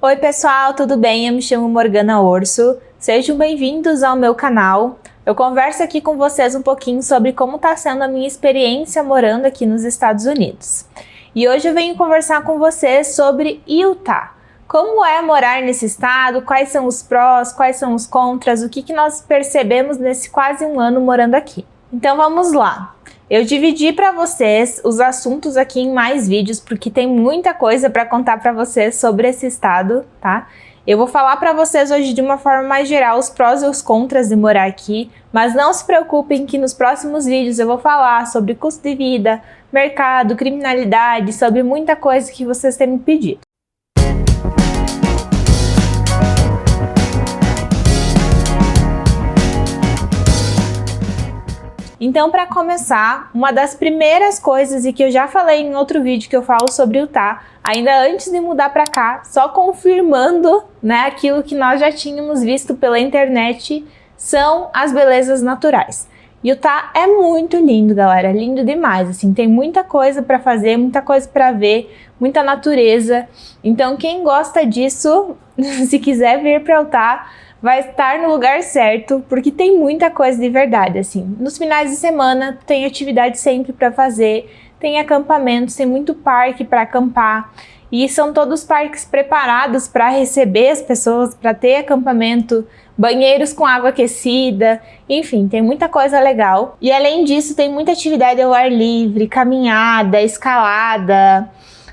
Oi pessoal, tudo bem? Eu me chamo Morgana Orso. Sejam bem-vindos ao meu canal. Eu converso aqui com vocês um pouquinho sobre como está sendo a minha experiência morando aqui nos Estados Unidos. E hoje eu venho conversar com vocês sobre Utah. Como é morar nesse estado, quais são os prós, quais são os contras, o que nós percebemos nesse quase um ano morando aqui. Então vamos lá. Eu dividi para vocês os assuntos aqui em mais vídeos, porque tem muita coisa para contar para vocês sobre esse estado, tá? Eu vou falar para vocês hoje de uma forma mais geral os prós e os contras de morar aqui, mas não se preocupem que nos próximos vídeos eu vou falar sobre custo de vida, mercado, criminalidade, sobre muita coisa que vocês têm me pedido. Então, para começar, uma das primeiras coisas, e que eu já falei em outro vídeo que eu falo sobre Utah, ainda antes de mudar para cá, só confirmando, né, aquilo que nós já tínhamos visto pela internet, são as belezas naturais. Utah é muito lindo, galera, lindo demais, assim, tem muita coisa para fazer, muita coisa para ver, muita natureza. Então, quem gosta disso, se quiser vir para Utah, vai estar no lugar certo, porque tem muita coisa de verdade, assim. Nos finais de semana tem atividade sempre para fazer, tem acampamentos, tem muito parque para acampar, e são todos parques preparados para receber as pessoas, para ter acampamento, banheiros com água aquecida, enfim, tem muita coisa legal. E além disso, tem muita atividade ao ar livre, caminhada, escalada,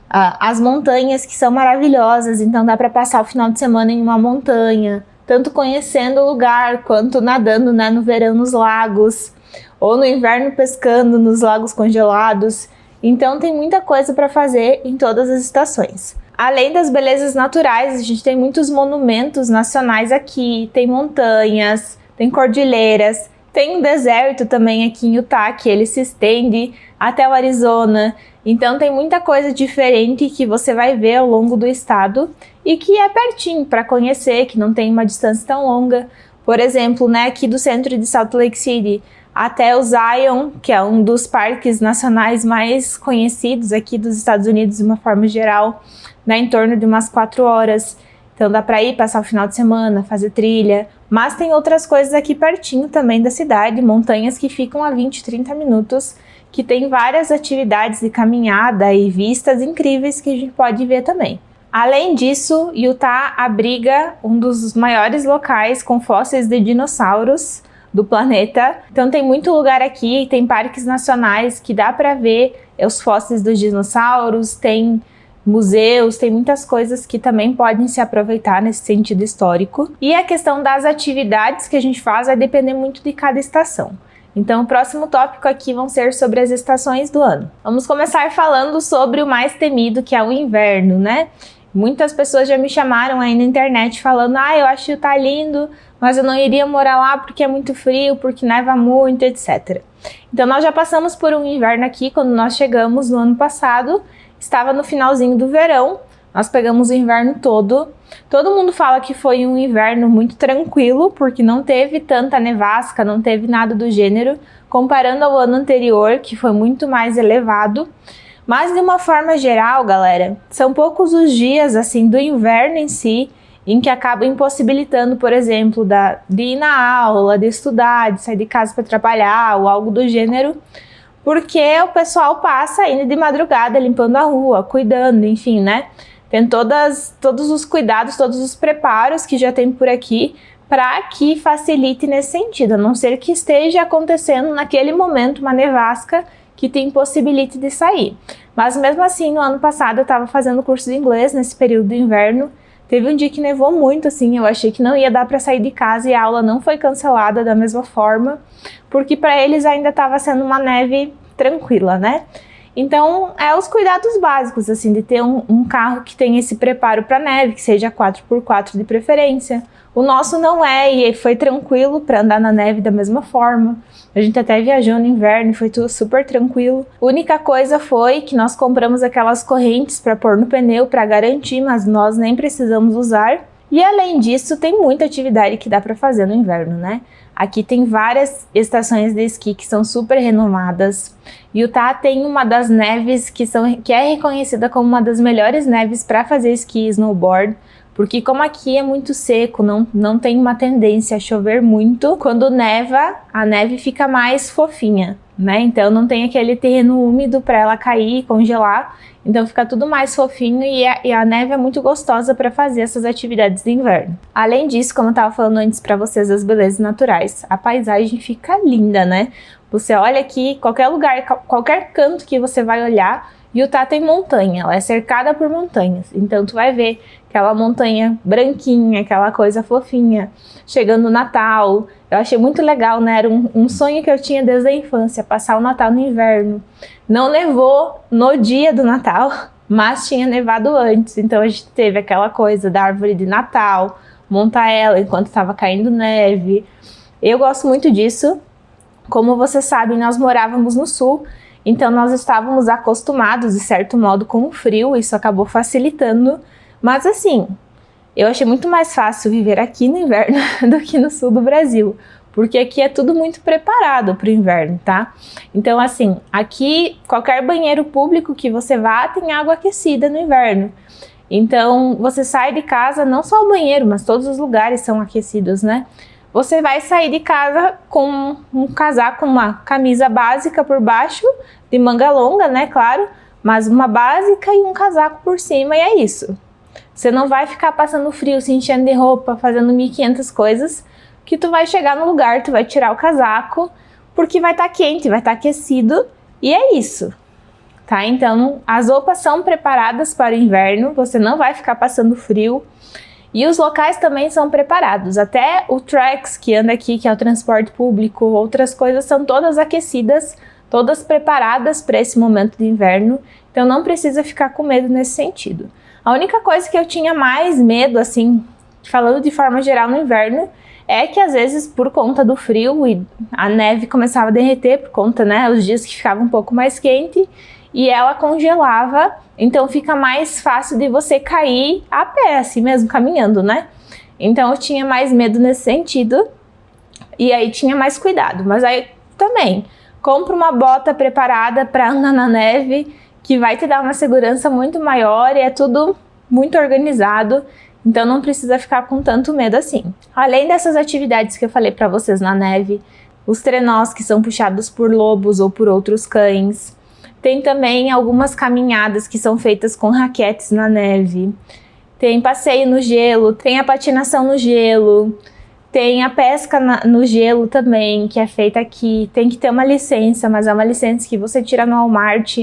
as montanhas que são maravilhosas, então dá para passar o final de semana em uma montanha, tanto conhecendo o lugar, quanto nadando, né, no verão nos lagos, ou no inverno pescando nos lagos congelados. Então tem muita coisa para fazer em todas as estações. Além das belezas naturais, a gente tem muitos monumentos nacionais aqui, tem montanhas, tem cordilheiras, tem um deserto também aqui em Utah, que ele se estende até o Arizona. Então tem muita coisa diferente que você vai ver ao longo do estado e que é pertinho para conhecer, que não tem uma distância tão longa. Por exemplo, né, aqui do centro de Salt Lake City até o Zion, que é um dos parques nacionais mais conhecidos aqui dos Estados Unidos de uma forma geral, né, em torno de umas 4 horas. Então dá para ir passar o final de semana, fazer trilha, mas tem outras coisas aqui pertinho também da cidade, montanhas que ficam a 20, 30 minutos, que tem várias atividades de caminhada e vistas incríveis que a gente pode ver também. Além disso, Utah abriga um dos maiores locais com fósseis de dinossauros do planeta. Então tem muito lugar aqui, tem parques nacionais que dá para ver os fósseis dos dinossauros, tem museus, tem muitas coisas que também podem se aproveitar nesse sentido histórico. E a questão das atividades que a gente faz vai depender muito de cada estação. Então o próximo tópico aqui vão ser sobre as estações do ano. Vamos começar falando sobre o mais temido, que é o inverno, né? Muitas pessoas já me chamaram aí na internet falando: eu acho que tá lindo, mas eu não iria morar lá porque é muito frio, porque neva muito, etc. Então nós já passamos por um inverno aqui quando nós chegamos no ano passado. Estava no finalzinho do verão, nós pegamos o inverno todo. Todo mundo fala que foi um inverno muito tranquilo, porque não teve tanta nevasca, não teve nada do gênero, comparando ao ano anterior, que foi muito mais elevado. Mas de uma forma geral, galera, são poucos os dias assim do inverno em si, em que acaba impossibilitando, por exemplo, de ir na aula, de estudar, de sair de casa para trabalhar ou algo do gênero, porque o pessoal passa indo de madrugada, limpando a rua, cuidando, enfim, né? Tem todos os cuidados, todos os preparos que já tem por aqui para que facilite nesse sentido, a não ser que esteja acontecendo naquele momento uma nevasca que te impossibilite de sair. Mas mesmo assim, no ano passado eu estava fazendo curso de inglês nesse período do inverno. Teve um dia que nevou muito, assim, eu achei que não ia dar para sair de casa e a aula não foi cancelada da mesma forma, porque para eles ainda estava sendo uma neve tranquila, né? Então, é os cuidados básicos, assim, de ter um carro que tenha esse preparo para neve, que seja 4x4 de preferência. O nosso não é, e foi tranquilo para andar na neve da mesma forma. A gente até viajou no inverno e foi tudo super tranquilo. A única coisa foi que nós compramos aquelas correntes para pôr no pneu para garantir, mas nós nem precisamos usar. E além disso, tem muita atividade que dá para fazer no inverno, né? Aqui tem várias estações de esqui que são super renomadas. Utah tem uma das neves que é reconhecida como uma das melhores neves para fazer esqui e snowboard, Porque como aqui é muito seco, não tem uma tendência a chover muito, quando neva, a neve fica mais fofinha, né? Então não tem aquele terreno úmido para ela cair e congelar, então fica tudo mais fofinho e a neve é muito gostosa para fazer essas atividades de inverno. Além disso, como eu estava falando antes para vocês das belezas naturais, a paisagem fica linda, né? Você olha aqui, qualquer lugar, qualquer canto que você vai olhar, Utah tem montanha, ela é cercada por montanhas, então tu vai ver aquela montanha branquinha, aquela coisa fofinha, chegando o Natal. Eu achei muito legal, né? Era um sonho que eu tinha desde a infância, passar o Natal no inverno. Não nevou no dia do Natal, mas tinha nevado antes, então a gente teve aquela coisa da árvore de Natal, montar ela enquanto estava caindo neve. Eu gosto muito disso. Como vocês sabem, nós morávamos no sul, então nós estávamos acostumados, de certo modo, com o frio, isso acabou facilitando. Mas assim, eu achei muito mais fácil viver aqui no inverno do que no sul do Brasil, porque aqui é tudo muito preparado para o inverno, tá? Então assim, aqui qualquer banheiro público que você vá tem água aquecida no inverno. Então você sai de casa, não só o banheiro, mas todos os lugares são aquecidos, né? Você vai sair de casa com um casaco, uma camisa básica por baixo, de manga longa, né, claro, mas uma básica e um casaco por cima e é isso. Você não vai ficar passando frio, se enchendo de roupa, fazendo 1500 coisas, que tu vai chegar no lugar, tu vai tirar o casaco, porque vai estar quente, vai estar aquecido e é isso. Tá? Então, as roupas são preparadas para o inverno, você não vai ficar passando frio. E os locais também são preparados, até o Trax que anda aqui, que é o transporte público, outras coisas são todas aquecidas, todas preparadas para esse momento de inverno, então não precisa ficar com medo nesse sentido. A única coisa que eu tinha mais medo, assim, falando de forma geral no inverno, é que às vezes por conta do frio e a neve começava a derreter por conta, né, os dias que ficava um pouco mais quente, e ela congelava, então fica mais fácil de você cair a pé, assim mesmo, caminhando, né? Então eu tinha mais medo nesse sentido, e aí tinha mais cuidado. Mas aí também, compra uma bota preparada para andar na neve, que vai te dar uma segurança muito maior e é tudo muito organizado, então não precisa ficar com tanto medo assim. Além dessas atividades que eu falei para vocês na neve, os trenós que são puxados por lobos ou por outros cães, tem também algumas caminhadas que são feitas com raquetes na neve. Tem passeio no gelo, tem a patinação no gelo, tem a pesca no gelo também, que é feita aqui. Tem que ter uma licença, mas é uma licença que você tira no Walmart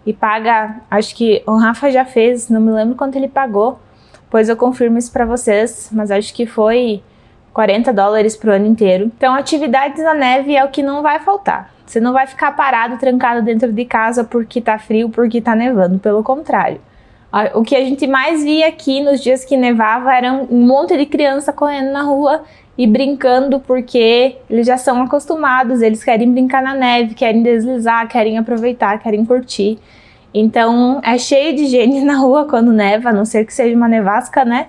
e paga, acho que o Rafa já fez, não me lembro quanto ele pagou, pois eu confirmo isso pra vocês, mas acho que foi $40 pro ano inteiro. Então atividades na neve é o que não vai faltar. Você não vai ficar parado, trancado dentro de casa porque tá frio, porque tá nevando, pelo contrário. O que a gente mais via aqui nos dias que nevava era um monte de criança correndo na rua e brincando, porque eles já são acostumados, eles querem brincar na neve, querem deslizar, querem aproveitar, querem curtir. Então é cheio de gente na rua quando neva, a não ser que seja uma nevasca, né?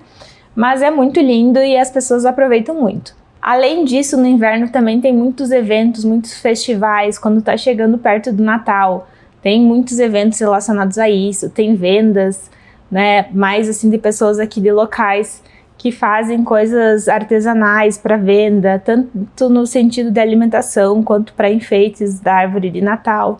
Mas é muito lindo e as pessoas aproveitam muito. Além disso, no inverno também tem muitos eventos, muitos festivais, quando tá chegando perto do Natal. Tem muitos eventos relacionados a isso, tem vendas, né, mais assim de pessoas aqui de locais que fazem coisas artesanais para venda, tanto no sentido de alimentação quanto para enfeites da árvore de Natal.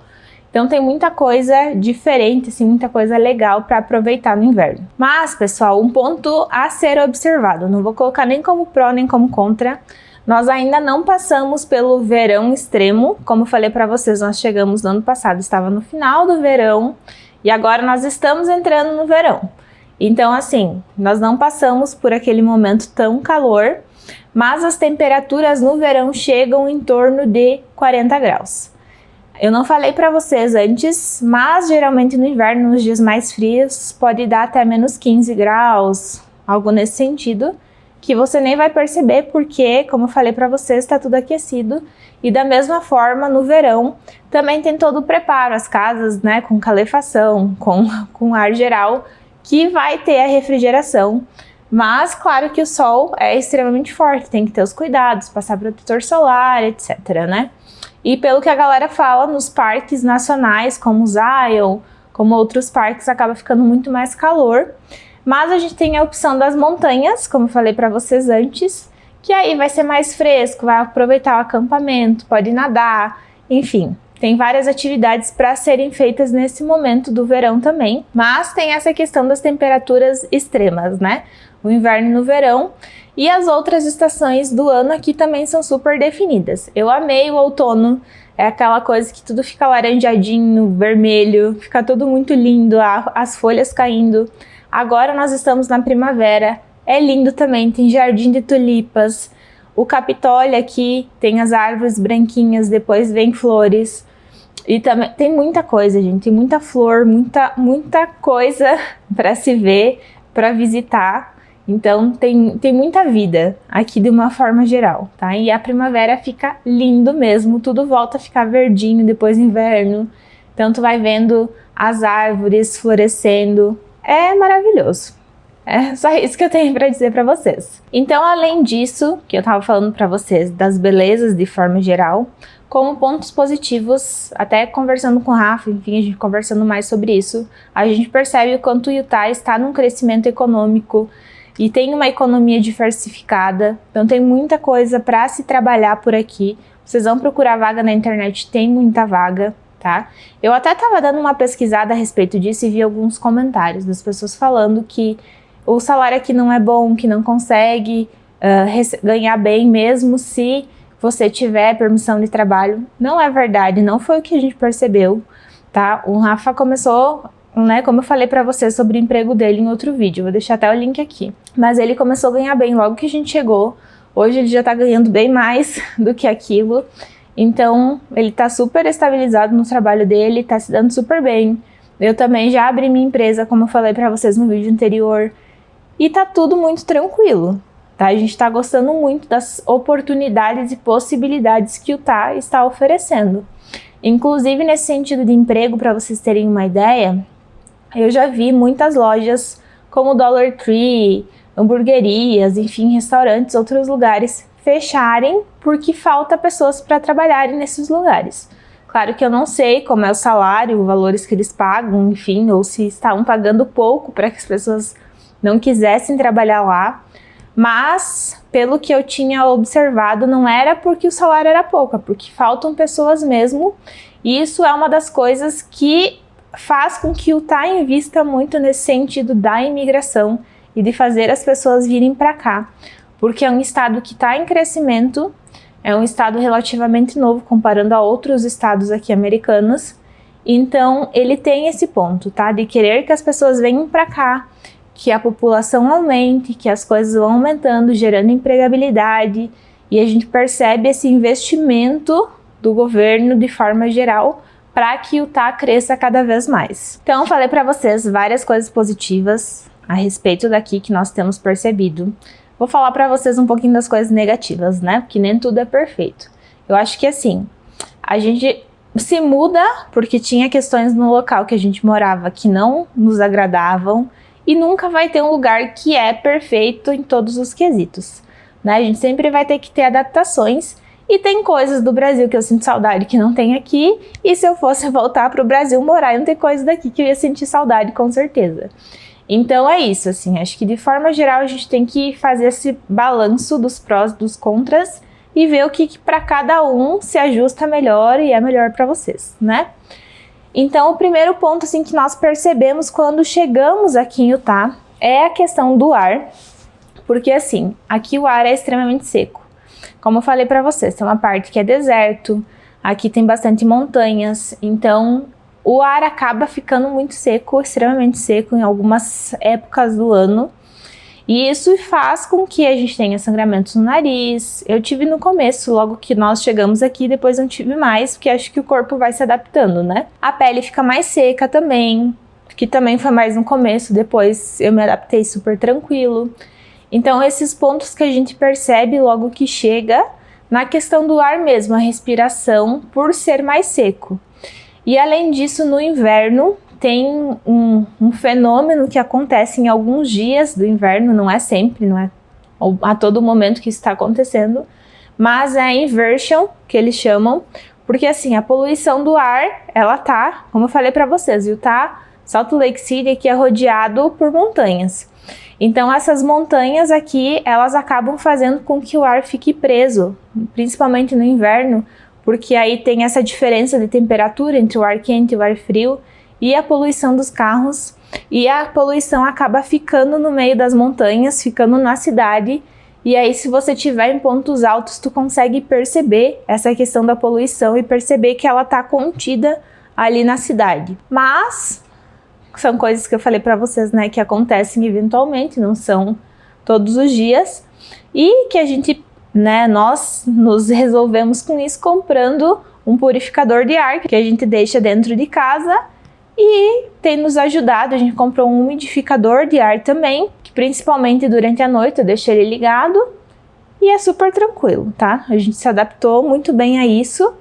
Então tem muita coisa diferente, assim, muita coisa legal para aproveitar no inverno. Mas, pessoal, um ponto a ser observado, não vou colocar nem como pró nem como contra, nós ainda não passamos pelo verão extremo, como eu falei para vocês, nós chegamos no ano passado, estava no final do verão, e agora nós estamos entrando no verão. Então, assim, nós não passamos por aquele momento tão calor, mas as temperaturas no verão chegam em torno de 40 graus. Eu não falei para vocês antes, mas geralmente no inverno, nos dias mais frios, pode dar até menos 15 graus, algo nesse sentido, que você nem vai perceber porque, como eu falei para vocês, está tudo aquecido. E da mesma forma, no verão, também tem todo o preparo, as casas, né, com calefação, com ar geral, que vai ter a refrigeração. Mas, claro que o sol é extremamente forte, tem que ter os cuidados, passar protetor solar, etc, né? E pelo que a galera fala, nos parques nacionais, como o Zion, como outros parques, acaba ficando muito mais calor. Mas a gente tem a opção das montanhas, como eu falei para vocês antes, que aí vai ser mais fresco, vai aproveitar o acampamento, pode nadar, enfim. Tem várias atividades para serem feitas nesse momento do verão também, mas tem essa questão das temperaturas extremas, né? O inverno e no verão, e as outras estações do ano aqui também são super definidas. Eu amei o outono, é aquela coisa que tudo fica laranjadinho, vermelho, fica tudo muito lindo, as folhas caindo. Agora nós estamos na primavera, é lindo também, tem jardim de tulipas, o Capitólio aqui tem as árvores branquinhas, depois vem flores. E também tem muita coisa, gente, tem muita flor, muita coisa para se ver, para visitar. Então tem muita vida aqui de uma forma geral, tá? E a primavera fica lindo mesmo, tudo volta a ficar verdinho depois do inverno. Então tu vai vendo as árvores florescendo, é maravilhoso. É só isso que eu tenho para dizer para vocês. Então, além disso, que eu tava falando para vocês, das belezas de forma geral, como pontos positivos, até conversando com o Rafa, enfim, a gente conversando mais sobre isso, a gente percebe o quanto o Utah está num crescimento econômico e tem uma economia diversificada, então tem muita coisa para se trabalhar por aqui. Vocês vão procurar vaga na internet, tem muita vaga, tá? Eu até tava dando uma pesquisada a respeito disso e vi alguns comentários das pessoas falando que o salário aqui não é bom, que não consegue ganhar bem mesmo se você tiver permissão de trabalho. Não é verdade, não foi o que a gente percebeu, tá? O Rafa começou, né, como eu falei pra vocês sobre o emprego dele em outro vídeo, vou deixar até o link aqui. Mas ele começou a ganhar bem logo que a gente chegou. Hoje ele já tá ganhando bem mais do que aquilo. Então ele tá super estabilizado no trabalho dele, tá se dando super bem. Eu também já abri minha empresa, como eu falei pra vocês no vídeo anterior. E tá tudo muito tranquilo, tá? A gente tá gostando muito das oportunidades e possibilidades que o Utah está oferecendo. Inclusive, nesse sentido de emprego, para vocês terem uma ideia, eu já vi muitas lojas como Dollar Tree, hamburguerias, enfim, restaurantes, outros lugares fecharem porque falta pessoas para trabalharem nesses lugares. Claro que eu não sei como é o salário, os valores que eles pagam, enfim, ou se estavam pagando pouco para que as pessoas não quisessem trabalhar lá, mas pelo que eu tinha observado não era porque o salário era pouco, é porque faltam pessoas mesmo, e isso é uma das coisas que faz com que o Utah invista muito nesse sentido da imigração e de fazer as pessoas virem para cá, porque é um estado que está em crescimento, é um estado relativamente novo comparando a outros estados aqui americanos, então ele tem esse ponto, tá, de querer que as pessoas venham para cá, que a população aumente, que as coisas vão aumentando, gerando empregabilidade, e a gente percebe esse investimento do governo de forma geral para que o Utah cresça cada vez mais. Então eu falei para vocês várias coisas positivas a respeito daqui que nós temos percebido. Vou falar para vocês um pouquinho das coisas negativas, né? Porque nem tudo é perfeito. Eu acho que assim, a gente se muda porque tinha questões no local que a gente morava que não nos agradavam, e nunca vai ter um lugar que é perfeito em todos os quesitos, né? A gente sempre vai ter que ter adaptações, e tem coisas do Brasil que eu sinto saudade que não tem aqui, e se eu fosse voltar para o Brasil morar, não tem coisas daqui que eu ia sentir saudade com certeza. Então é isso, assim, acho que de forma geral a gente tem que fazer esse balanço dos prós e dos contras e ver o que para cada um se ajusta melhor e é melhor para vocês, né? Então, o primeiro ponto assim, que nós percebemos quando chegamos aqui em Utah é a questão do ar, porque assim, aqui o ar é extremamente seco. Como eu falei para vocês, tem uma parte que é deserto, aqui tem bastante montanhas, então o ar acaba ficando muito seco, extremamente seco em algumas épocas do ano. E isso faz com que a gente tenha sangramentos no nariz. Eu tive no começo, logo que nós chegamos aqui, depois não tive mais, porque acho que o corpo vai se adaptando, né? A pele fica mais seca também, que também foi mais no começo, depois eu me adaptei super tranquilo. Então esses pontos que a gente percebe logo que chega, na questão do ar mesmo, a respiração, por ser mais seco. E além disso, no inverno, tem um fenômeno que acontece em alguns dias do inverno, não é sempre, não é a todo momento que isso está acontecendo, mas é a inversion, que eles chamam, porque assim, a poluição do ar, ela tá, como eu falei para vocês, Utah, Salt Lake City aqui é rodeado por montanhas. Então essas montanhas aqui, elas acabam fazendo com que o ar fique preso, principalmente no inverno, porque aí tem essa diferença de temperatura entre o ar quente e o ar frio e a poluição dos carros, e a poluição acaba ficando no meio das montanhas, ficando na cidade. E aí, se você estiver em pontos altos, tu consegue perceber essa questão da poluição e perceber que ela está contida ali na cidade. Mas são coisas que eu falei para vocês, né, que acontecem eventualmente, não são todos os dias, e que a gente, né, nós nos resolvemos com isso comprando um purificador de ar que a gente deixa dentro de casa e tem nos ajudado. A gente comprou um umidificador de ar também, que principalmente durante a noite eu deixo ele ligado e é super tranquilo, tá? A gente se adaptou muito bem a isso,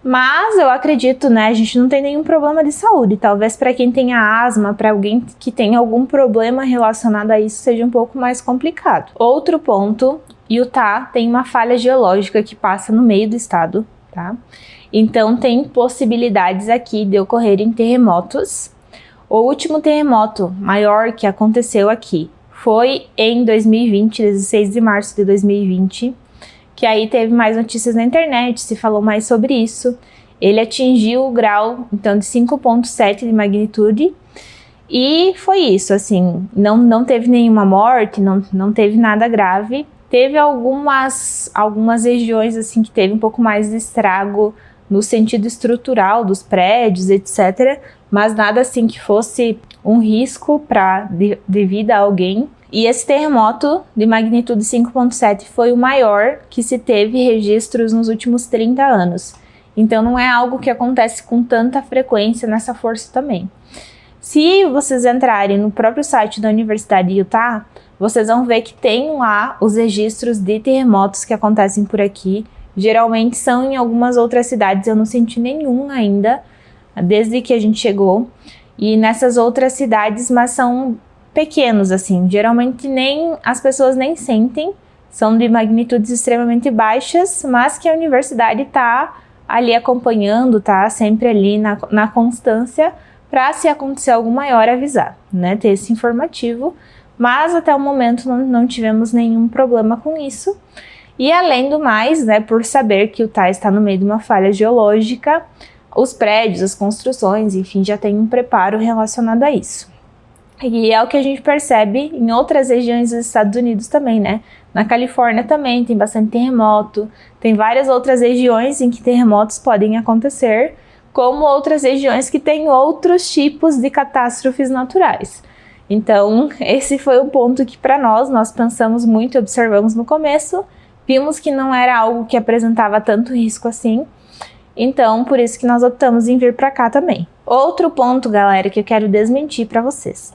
mas eu acredito, né, a gente não tem nenhum problema de saúde. Talvez para quem tenha asma, para alguém que tenha algum problema relacionado a isso, seja um pouco mais complicado. Outro ponto, Utah tem uma falha geológica que passa no meio do estado, tá? Então tem possibilidades aqui de ocorrerem terremotos. O último terremoto maior que aconteceu aqui foi em 2020, 16 de março de 2020, que aí teve mais notícias na internet, se falou mais sobre isso. Ele atingiu o grau, então, de 5,7 de magnitude, e foi isso, assim, não teve nenhuma morte, não teve nada grave. Teve algumas regiões, assim, que teve um pouco mais de estrago no sentido estrutural dos prédios, etc., mas nada assim que fosse um risco de vida a alguém. E esse terremoto de magnitude 5,7 foi o maior que se teve registros nos últimos 30 anos. Então não é algo que acontece com tanta frequência nessa força também. Se vocês entrarem no próprio site da Universidade de Utah, vocês vão ver que tem lá os registros de terremotos que acontecem por aqui. Geralmente são em algumas outras cidades, eu não senti nenhum ainda, desde que a gente chegou. E nessas outras cidades, mas são pequenos, assim, geralmente as pessoas nem sentem, são de magnitudes extremamente baixas, mas que a universidade está ali acompanhando, tá sempre ali na constância, para se acontecer algo maior avisar, né, ter esse informativo. Mas até o momento não tivemos nenhum problema com isso. E além do mais, né, por saber que Utah está no meio de uma falha geológica, os prédios, as construções, enfim, já tem um preparo relacionado a isso. E é o que a gente percebe em outras regiões dos Estados Unidos também, né? Na Califórnia também tem bastante terremoto, tem várias outras regiões em que terremotos podem acontecer, como outras regiões que têm outros tipos de catástrofes naturais. Então, esse foi o ponto que para nós pensamos muito, observamos no começo, vimos que não era algo que apresentava tanto risco assim, então por isso que nós optamos em vir para cá também. Outro ponto, galera, que eu quero desmentir para vocês,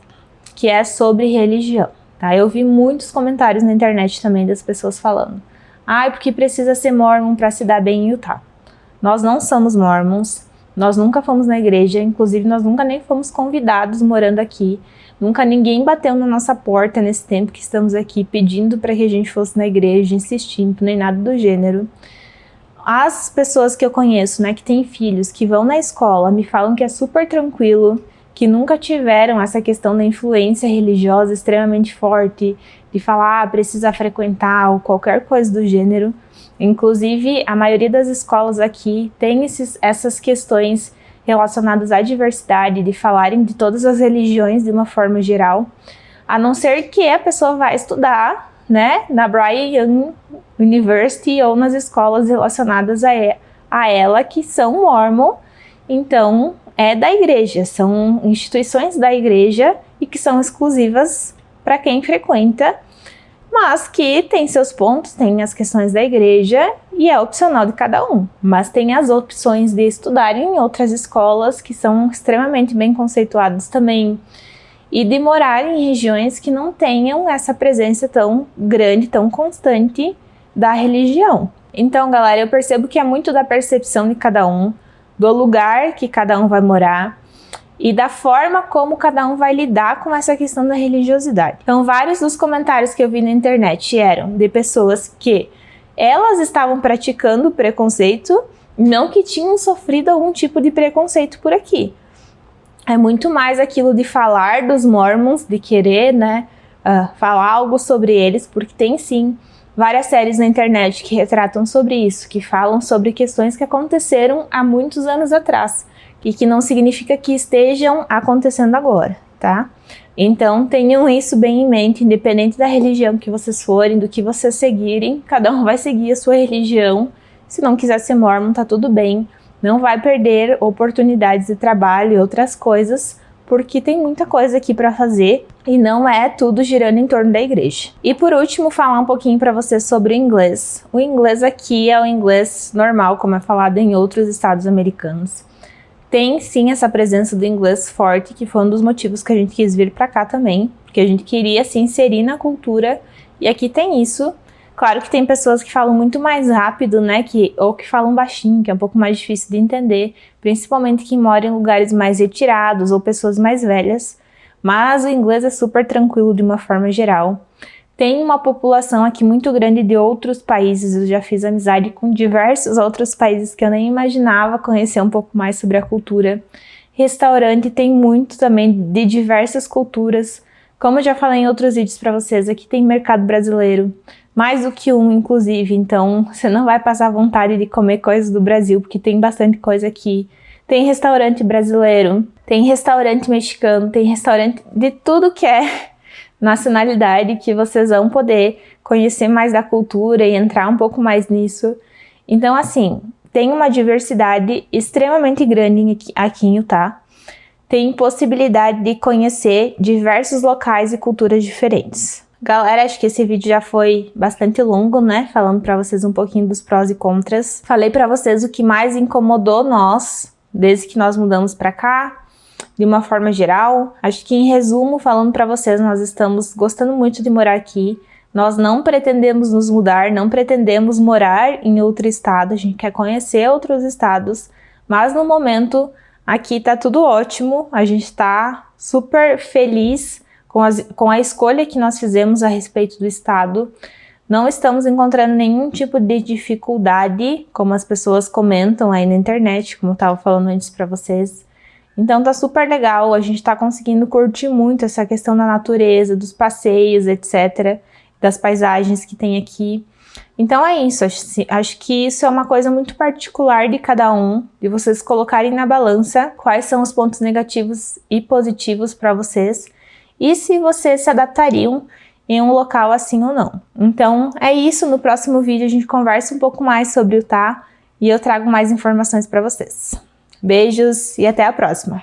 que é sobre religião, tá? Eu vi muitos comentários na internet também das pessoas falando: ah, porque precisa ser mormon para se dar bem em Utah. Nós não somos mormons, nós nunca fomos na igreja, inclusive nós nunca nem fomos convidados morando aqui. Nunca ninguém bateu na nossa porta nesse tempo que estamos aqui pedindo para que a gente fosse na igreja, insistindo, nem nada do gênero. As pessoas que eu conheço, né, que têm filhos, que vão na escola, me falam que é super tranquilo, que nunca tiveram essa questão da influência religiosa extremamente forte, de falar, precisa frequentar ou qualquer coisa do gênero. Inclusive, a maioria das escolas aqui tem essas questões relacionadas à diversidade, de falarem de todas as religiões de uma forma geral, a não ser que a pessoa vá estudar, né, na Brigham Young University ou nas escolas relacionadas a ela, que são mormon, então é da igreja, são instituições da igreja e que são exclusivas para quem frequenta, mas que tem seus pontos, tem as questões da igreja e é opcional de cada um. Mas tem as opções de estudar em outras escolas que são extremamente bem conceituadas também e de morar em regiões que não tenham essa presença tão grande, tão constante da religião. Então, galera, eu percebo que é muito da percepção de cada um, do lugar que cada um vai morar e da forma como cada um vai lidar com essa questão da religiosidade. Então, vários dos comentários que eu vi na internet eram de pessoas que elas estavam praticando preconceito, não que tinham sofrido algum tipo de preconceito por aqui. É muito mais aquilo de falar dos mormons, de querer, né, falar algo sobre eles, porque tem sim várias séries na internet que retratam sobre isso, que falam sobre questões que aconteceram há muitos anos atrás e que não significa que estejam acontecendo agora, tá? Então tenham isso bem em mente, independente da religião que vocês forem, do que vocês seguirem, cada um vai seguir a sua religião. Se não quiser ser mormon, tá tudo bem, não vai perder oportunidades de trabalho e outras coisas, porque tem muita coisa aqui para fazer e não é tudo girando em torno da igreja. E por último, falar um pouquinho para vocês sobre o inglês. O inglês aqui é o inglês normal, como é falado em outros estados americanos. Tem sim essa presença do inglês forte, que foi um dos motivos que a gente quis vir para cá também, porque a gente queria se inserir na cultura, e aqui tem isso. Claro que tem pessoas que falam muito mais rápido, né, ou que falam baixinho, que é um pouco mais difícil de entender, principalmente quem mora em lugares mais retirados ou pessoas mais velhas, mas o inglês é super tranquilo de uma forma geral. Tem uma população aqui muito grande de outros países, eu já fiz amizade com diversos outros países que eu nem imaginava conhecer um pouco mais sobre a cultura. Restaurante tem muito também de diversas culturas, como eu já falei em outros vídeos para vocês, aqui tem mercado brasileiro, mais do que um, inclusive, então você não vai passar vontade de comer coisas do Brasil, porque tem bastante coisa aqui. Tem restaurante brasileiro, tem restaurante mexicano, tem restaurante de tudo que é nacionalidade, que vocês vão poder conhecer mais da cultura e entrar um pouco mais nisso. Então, assim, tem uma diversidade extremamente grande aqui em Utah. Tem possibilidade de conhecer diversos locais e culturas diferentes. Galera, acho que esse vídeo já foi bastante longo, né? Falando pra vocês um pouquinho dos prós e contras. Falei pra vocês o que mais incomodou nós, desde que nós mudamos pra cá, de uma forma geral. Acho que, em resumo, falando pra vocês, nós estamos gostando muito de morar aqui. Nós não pretendemos nos mudar, não pretendemos morar em outro estado. A gente quer conhecer outros estados, mas no momento aqui tá tudo ótimo. A gente tá super feliz com a escolha que nós fizemos a respeito do estado. Não estamos encontrando nenhum tipo de dificuldade, como as pessoas comentam aí na internet, como eu estava falando antes para vocês. Então tá super legal, a gente tá conseguindo curtir muito essa questão da natureza, dos passeios, etc., das paisagens que tem aqui. Então é isso, acho que isso é uma coisa muito particular de cada um, de vocês colocarem na balança quais são os pontos negativos e positivos para vocês, e se vocês se adaptariam em um local assim ou não. Então é isso, no próximo vídeo a gente conversa um pouco mais sobre Utah e eu trago mais informações para vocês. Beijos e até a próxima!